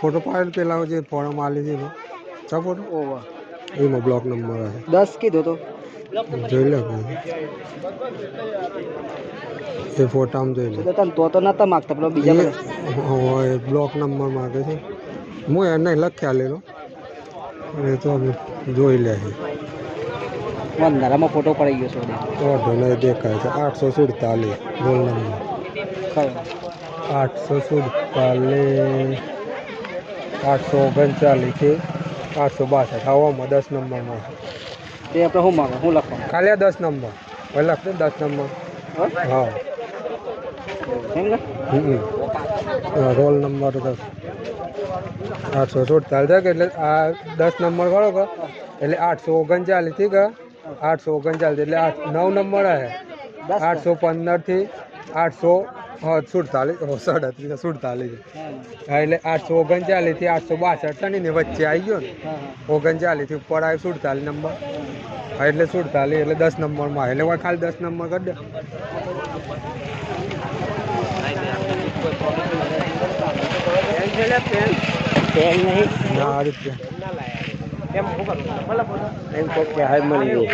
photo पाड़ पेला form आली थी फोटो एम ब्लॉक नंबर है 10 कीधो तो જોઈ લે એ ફોટામાં જોઈ લે તો નતા માગતા પેલો બીજા હોય બ્લોક નંબર માગે છે હું એને લખ્યા લેલો એ તો જોઈ લે અંધારામાં ફોટો પડી ગયો છે ઓઢો ને દેખાય છે 847 રોલ નંબર 847 839 થી 862 હવામાં 10 નંબરમાં તે આપણે શું માગે શું લખવાનું ખાલી 10 નંબર હવે લખ દે 10 નંબર હા રોલ નંબર 10 847 એટલે આ 10 નંબર ગણો કે એટલે 839 થી કે 839 એટલે 9 નંબર હે 815 થી 847 હા એટલે 839 થી 862 ને વચ્ચે આવી ગયો ને 39 થી ઉપર આવ્યો 47 નંબર હા એટલે 47 એટલે 10 નંબરમાં એટલે ખાલી 10 નંબર કરી દે પેન નહીં ના આ રીતે એમ ખબર એમ તો કે હાઈ મળી ગયું